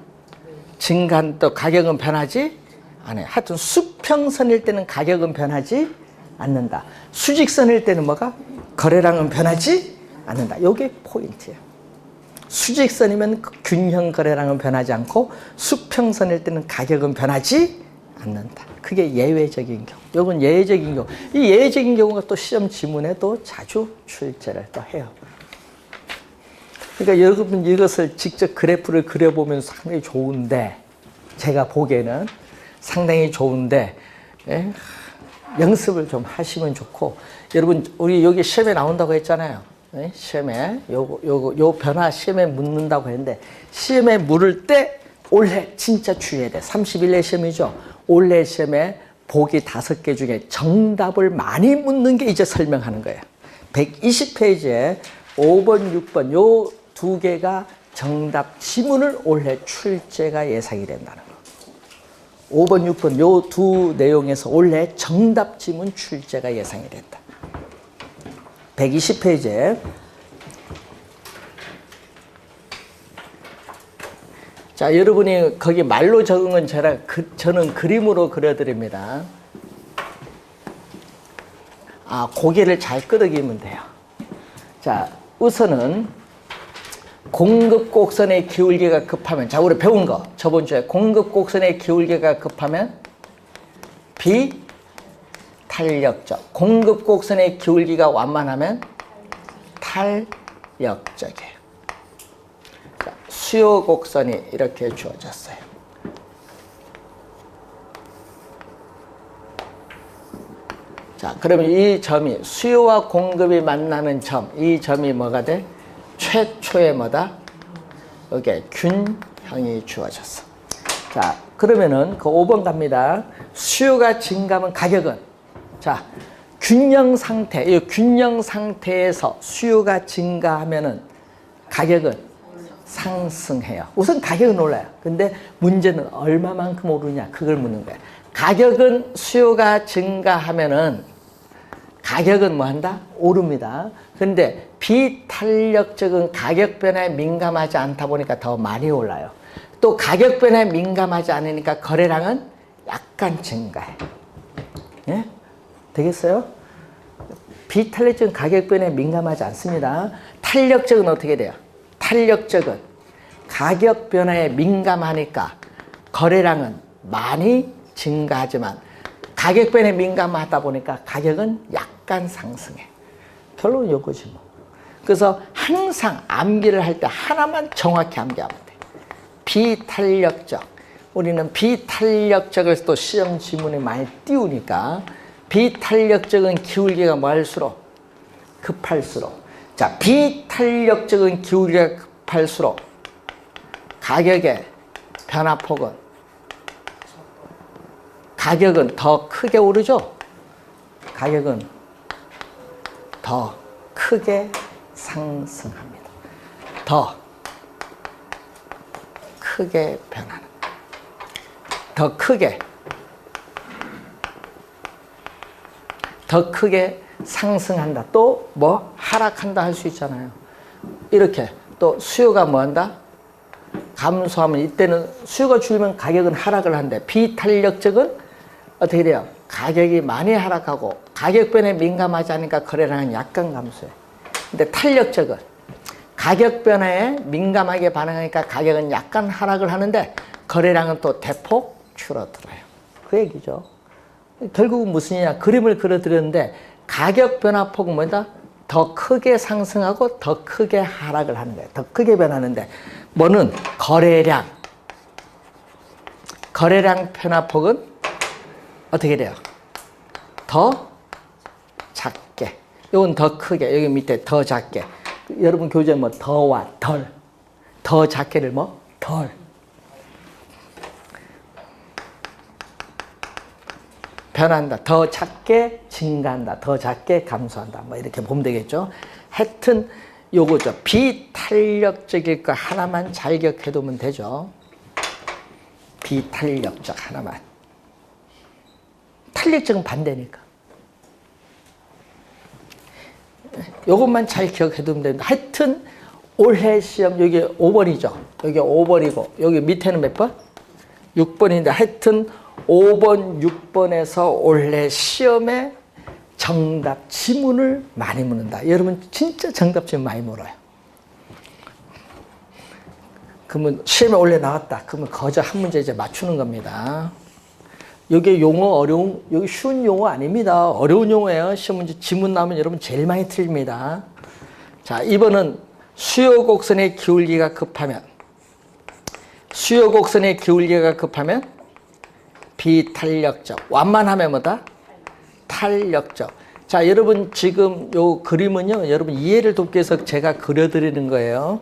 증가한 또 가격은 변하지 않아요. 하여튼 수평선일 때는 가격은 변하지 않는다. 수직선일 때는 뭐가? 거래량은 변하지 않는다. 이게 포인트예요. 수직선이면 균형 거래량은 변하지 않고 수평선일 때는 가격은 변하지 않는다. 그게 예외적인 경우. 이건 예외적인 경우. 이 예외적인 경우가 또 시험 지문에도 자주 출제를 또 해요. 그러니까 여러분 이것을 직접 그래프를 그려보면 상당히 좋은데, 제가 보기에는 상당히 좋은데, 예? 연습을 좀 하시면 좋고, 여러분 우리 여기 시험에 나온다고 했잖아요. 예? 시험에 요 변화 시험에 묻는다고 했는데, 시험에 물을 때 올해 진짜 주의해야 돼. 31회 시험이죠. 올해 시험에 보기 5개 중에 정답을 많이 묻는 게 이제 설명하는 거예요. 120페이지에 5번, 6번 요 2개가 정답 지문을 올해 출제가 예상이 된다는 거. 5번, 6번 요 2 내용에서 올해 정답 지문 출제가 예상이 된다. 120페이지에 자, 여러분이 거기 말로 적은 건 저는 그림으로 그려드립니다. 아, 고개를 잘 끄덕이면 돼요. 자, 우선은 공급 곡선의 기울기가 급하면, 자, 우리 배운 거 저번 주에 공급 곡선의 기울기가 급하면 비탄력적, 공급 곡선의 기울기가 완만하면 탄력적이에요. 자, 수요 곡선이 이렇게 주어졌어요. 자, 그러면 이 점이 수요와 공급이 만나는 점, 이 점이 뭐가 돼? 최초의 뭐다? 여기에 균형이 주어졌어. 자, 그러면은 그 5번 갑니다. 수요가 증가하면 가격은, 자, 균형 상태, 이 균형 상태에서 수요가 증가하면은 가격은 상승해요. 우선 가격은 올라요. 근데 문제는 얼마만큼 오르냐, 그걸 묻는 거예요. 가격은 수요가 증가하면은 가격은 뭐 한다? 오릅니다. 근데 비탄력적은 가격 변화에 민감하지 않다 보니까 더 많이 올라요. 또 가격 변화에 민감하지 않으니까 거래량은 약간 증가해. 예? 되겠어요? 비탄력적은 가격 변화에 민감하지 않습니다. 탄력적은 어떻게 돼요? 탄력적은 가격 변화에 민감하니까 거래량은 많이 증가하지만 가격 변화에 민감하다 보니까 가격은 약간 상승해. 결론은 이거지 뭐. 그래서 항상 암기를 할 때 하나만 정확히 암기하면 돼. 비탄력적. 우리는 비탄력적을 또 시험 지문에 많이 띄우니까 비탄력적은 기울기가 뭐 할수록? 급할수록. 자, 비탄력적은 기울기가 급할수록 가격의 변화폭은, 가격은 더 크게 오르죠? 가격은 더 크게 상승합니다. 더 크게 변하는. 더 크게 상승한다. 또 뭐 하락한다 할 수 있잖아요. 이렇게 또 수요가 뭐 한다? 감소하면 이때는 수요가 줄면 가격은 하락을 한대. 비탄력적은 어떻게 돼요? 가격이 많이 하락하고 가격 변화에 민감하지 않으니까 거래량은 약간 감소해. 근데 탄력적은 가격 변화에 민감하게 반응하니까 가격은 약간 하락을 하는데 거래량은 또 대폭 줄어들어요. 그 얘기죠. 결국은 무슨 일이냐? 그림을 그려드렸는데 가격 변화폭은 뭐다? 더 크게 상승하고 더 크게 하락을 하는 거예요. 더 크게 변하는데 뭐는 거래량 변화폭은 어떻게 돼요? 더 작게. 이건 더 크게. 여기 밑에 더 작게. 여러분 교재 뭐 더와 덜. 더 작게를 뭐? 덜. 변한다. 더 작게 증가한다. 더 작게 감소한다. 뭐 이렇게 보면 되겠죠. 하여튼 요거죠. 비탄력적일 거 하나만 잘 기억해 두면 되죠. 비탄력적 하나만. 탄력적은 반대니까. 요것만 잘 기억해 두면 됩니다. 하여튼 올해 시험 여기 5번이죠. 여기 5번이고 여기 밑에는 몇 번? 6번인데 하여튼 5번, 6번에서 올해 시험에 정답 지문을 많이 묻는다. 여러분 진짜 정답 지문 많이 물어요. 그러면 시험에 올해 나왔다. 그러면 거저 한 문제 이제 맞추는 겁니다. 여기 용어 어려운, 여기 쉬운 용어 아닙니다. 어려운 용어예요. 시험 문제 지문 나오면 여러분 제일 많이 틀립니다. 자, 이번은 수요 곡선의 기울기가 급하면, 수요 곡선의 기울기가 급하면 비탄력적. 완만하면 뭐다? 탄력적. 자, 여러분 지금 요 그림은요, 여러분 이해를 돕기 위해서 제가 그려드리는 거예요.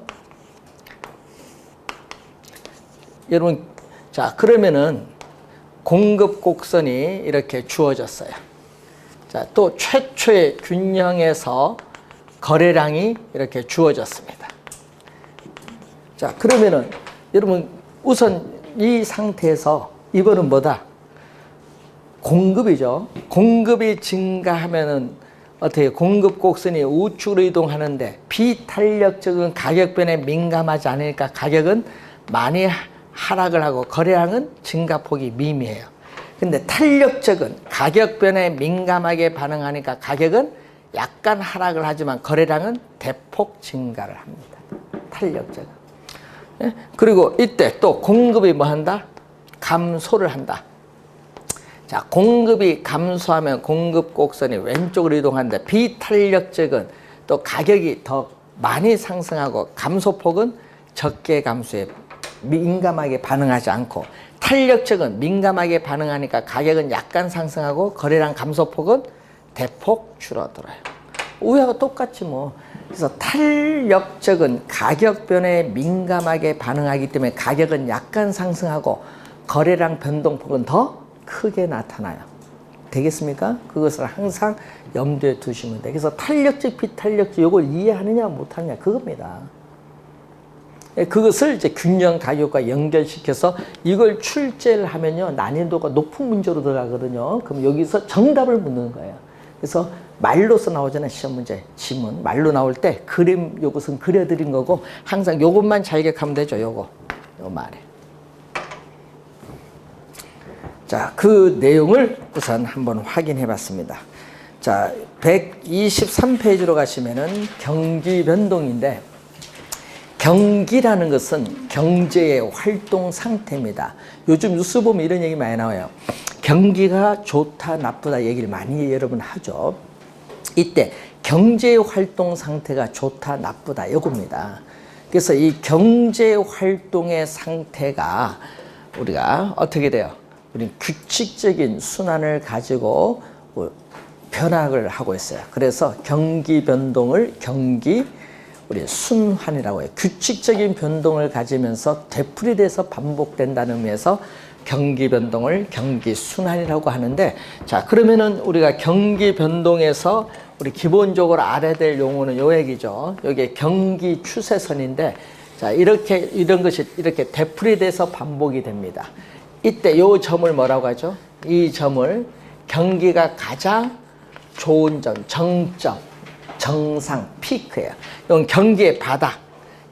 여러분, 자, 그러면은 공급 곡선이 이렇게 주어졌어요. 자, 또 최초의 균형에서 거래량이 이렇게 주어졌습니다. 자, 그러면은 여러분 우선 이 상태에서 이거는 뭐다? 공급이죠. 공급이 증가하면은 어떻게 공급 곡선이 우측으로 이동하는데 비탄력적인 가격 변에 민감하지 않으니까 가격은 많이 하락을 하고 거래량은 증가폭이 미미해요. 근데 탄력적은 가격 변에 민감하게 반응하니까 가격은 약간 하락을 하지만 거래량은 대폭 증가를 합니다. 탄력적은. 예? 그리고 이때 또 공급이 뭐 한다? 감소를 한다. 자, 공급이 감소하면 공급 곡선이 왼쪽으로 이동하는데 비탄력적은 또 가격이 더 많이 상승하고 감소폭은 적게 감소해 민감하게 반응하지 않고, 탄력적은 민감하게 반응하니까 가격은 약간 상승하고 거래량 감소폭은 대폭 줄어들어요. 우회하고 똑같지 뭐. 그래서 탄력적은 가격 변화에 민감하게 반응하기 때문에 가격은 약간 상승하고 거래량 변동폭은 더 크게 나타나요. 되겠습니까? 그것을 항상 염두에 두시면 돼요. 그래서 탄력적, 비탄력적 이걸 이해하느냐 못하느냐 그겁니다. 그것을 이제 균형 가격과 연결시켜서 이걸 출제를 하면요, 난이도가 높은 문제로 들어가거든요. 그럼 여기서 정답을 묻는 거예요. 그래서 말로서 나오잖아요. 시험 문제 지문 말로 나올 때 그림 요것은 그려드린 거고 항상 요것만 잘 기억하면 되죠. 요거 요 말에. 자, 그 내용을 우선 한번 확인해 봤습니다. 자, 123페이지로 가시면은 경기 변동인데, 경기라는 것은 경제의 활동 상태입니다. 요즘 뉴스 보면 이런 얘기 많이 나와요. 경기가 좋다 나쁘다 얘기를 많이 여러분 하죠. 이때 경제의 활동 상태가 좋다 나쁘다 이겁니다. 그래서 이 경제 활동의 상태가 우리가 어떻게 돼요? 우리 규칙적인 순환을 가지고 변화를 하고 있어요. 그래서 경기 변동을 우리 순환이라고 해요. 규칙적인 변동을 가지면서 되풀이돼서 반복된다는 의미에서 경기 변동을 경기 순환이라고 하는데, 자, 그러면은 우리가 경기 변동에서 우리 기본적으로 알아야 될 용어는 요 얘기죠. 여기 경기 추세선인데, 자, 이런 것이 이렇게 되풀이돼서 반복이 됩니다. 이때 요 점을 뭐라고 하죠? 이 점을 경기가 가장 좋은 점, 정점, 정상, 피크예요. 이건 경기의 바닥.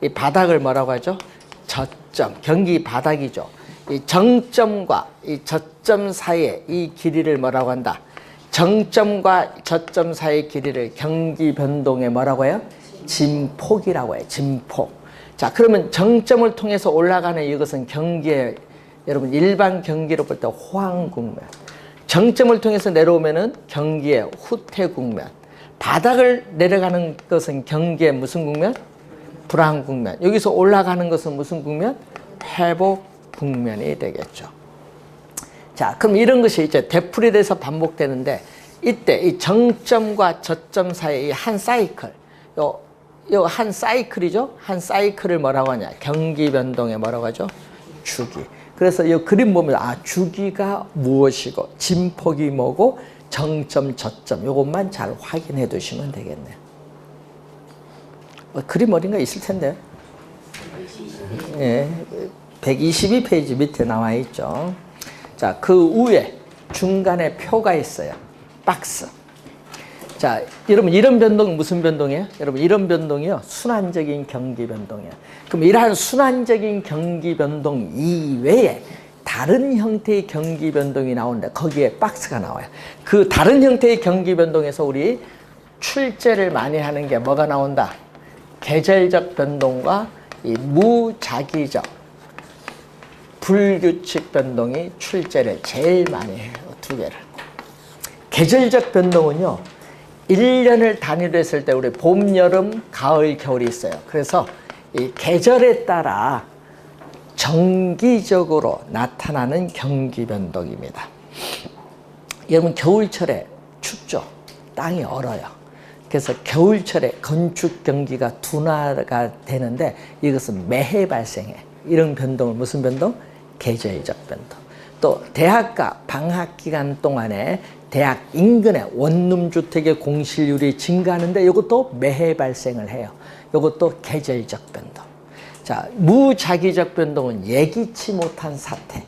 이 바닥을 뭐라고 하죠? 저점. 경기 바닥이죠. 이 정점과 이 저점 사이의 이 길이를 뭐라고 한다? 정점과 저점 사이의 길이를 경기 변동에 뭐라고 해요? 진폭이라고 해요. 진폭. 자, 그러면 정점을 통해서 올라가는 이것은 경기의, 여러분 일반 경기로 볼 때 호황 국면. 정점을 통해서 내려오면은 경기의 후퇴 국면. 바닥을 내려가는 것은 경기의 무슨 국면? 불황 국면. 여기서 올라가는 것은 무슨 국면? 회복 국면이 되겠죠. 자, 그럼 이런 것이 이제 되풀이돼서 반복되는데, 이때 이 정점과 저점 사이의 한 사이클, 요 한 사이클이죠. 한 사이클을 뭐라고 하냐? 경기 변동에 뭐라고 하죠? 주기. 그래서 이 그림 보면 주기가 무엇이고 진폭이 뭐고 정점, 저점 이것만 잘 확인해 두시면 되겠네요. 그림 어딘가 있을 텐데요. 예, 122페이지 밑에 나와 있죠. 자, 그 위에 중간에 표가 있어요. 박스. 자, 여러분 이런 변동은 무슨 변동이에요? 여러분 이런 변동이요. 순환적인 경기 변동이에요. 그럼 이러한 순환적인 경기 변동 이외에 다른 형태의 경기 변동이 나오는데 거기에 박스가 나와요. 그 다른 형태의 경기 변동에서 우리 출제를 많이 하는 게 뭐가 나온다? 계절적 변동과 이 무작위적 불규칙 변동이 출제를 제일 많이 해요. 두 개를. 계절적 변동은요. 1년을 단위로 했을 때 우리 봄, 여름, 가을, 겨울이 있어요. 그래서 이 계절에 따라 정기적으로 나타나는 경기 변동입니다. 여러분 겨울철에 춥죠. 땅이 얼어요. 그래서 겨울철에 건축 경기가 둔화가 되는데 이것은 매해 발생해. 이런 변동을 무슨 변동? 계절적 변동. 또 대학가 방학 기간 동안에 대학 인근에 원룸 주택의 공실률이 증가하는데 이것도 매해 발생을 해요. 이것도 계절적 변동. 자, 무작위적 변동은 예기치 못한 사태.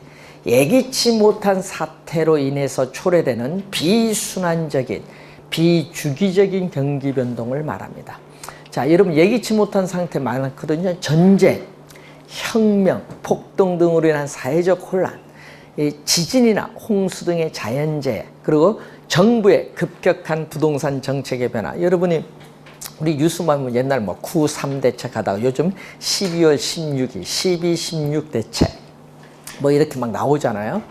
예기치 못한 사태로 인해서 초래되는 비순환적인 비주기적인 경기 변동을 말합니다. 자, 여러분 예기치 못한 상태 많거든요. 전쟁, 혁명, 폭동 등으로 인한 사회적 혼란, 지진이나 홍수 등의 자연재해, 그리고 정부의 급격한 부동산 정책의 변화. 여러분이 우리 뉴스만 보면 옛날 뭐 9.3 대책 하다가 요즘 12월 16일, 12.16 대책 뭐 이렇게 막 나오잖아요.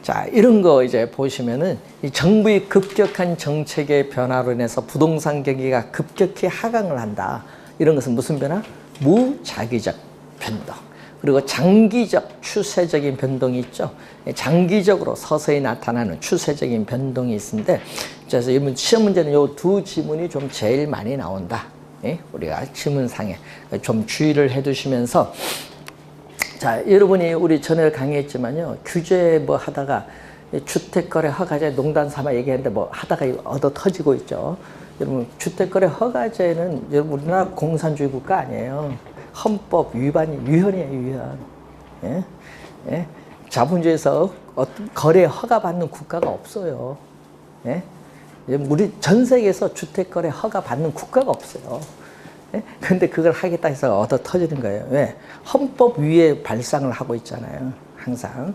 자, 이런 거 이제 보시면은 이 정부의 급격한 정책의 변화로 인해서 부동산 경기가 급격히 하강을 한다. 이런 것은 무슨 변화? 무작위적 변동. 그리고 장기적 추세적인 변동이 있죠. 장기적으로 서서히 나타나는 추세적인 변동이 있는데, 그래서 이번 시험 문제는 이 두 지문이 좀 제일 많이 나온다. 예? 우리가 지문상에 좀 주의를 해두시면서, 자, 여러분이 우리 전에 강의했지만요, 규제 뭐 하다가 주택거래 허가제 농담 삼아 얘기했는데 뭐 하다가 얻어 터지고 있죠. 여러분 주택거래 허가제는 여러분 우리나라 공산주의 국가 아니에요. 헌법 위헌이에요, 위헌. 예? 예? 자본주의에서 어떤 거래 허가 받는 국가가 없어요. 예? 우리 전 세계에서 주택거래 허가 받는 국가가 없어요. 예? 근데 그걸 하겠다 해서 얻어 터지는 거예요. 왜? 헌법 위에 발상을 하고 있잖아요. 항상.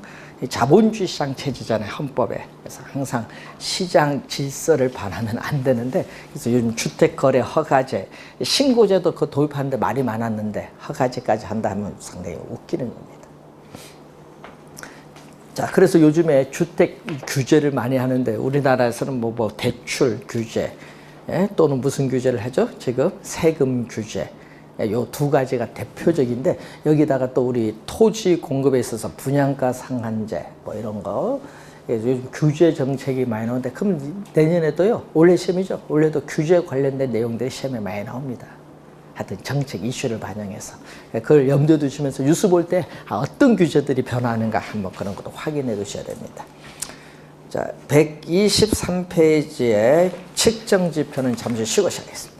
자본주의 시장 체제잖아요, 헌법에. 그래서 항상 시장 질서를 반하면 안 되는데, 그래서 요즘 주택거래 허가제, 신고제도 그거 도입하는데 말이 많았는데, 허가제까지 한다 하면 상당히 웃기는 겁니다. 자, 그래서 요즘에 주택 규제를 많이 하는데, 우리나라에서는 뭐 대출 규제, 예? 또는 무슨 규제를 하죠? 지금 세금 규제. 요 두 가지가 대표적인데, 여기다가 또 우리 토지 공급에 있어서 분양가 상한제 뭐 이런 거, 요즘 규제 정책이 많이 나오는데, 그럼 내년에도요, 올해 시험이죠. 올해도 규제 관련된 내용들이 시험에 많이 나옵니다. 하여튼 정책 이슈를 반영해서 그걸 염두에 두시면서 뉴스 볼 때 어떤 규제들이 변화하는가 한번 그런 것도 확인해 두셔야 됩니다. 자, 123페이지의 측정 지표는 잠시 쉬고 시작하겠습니다.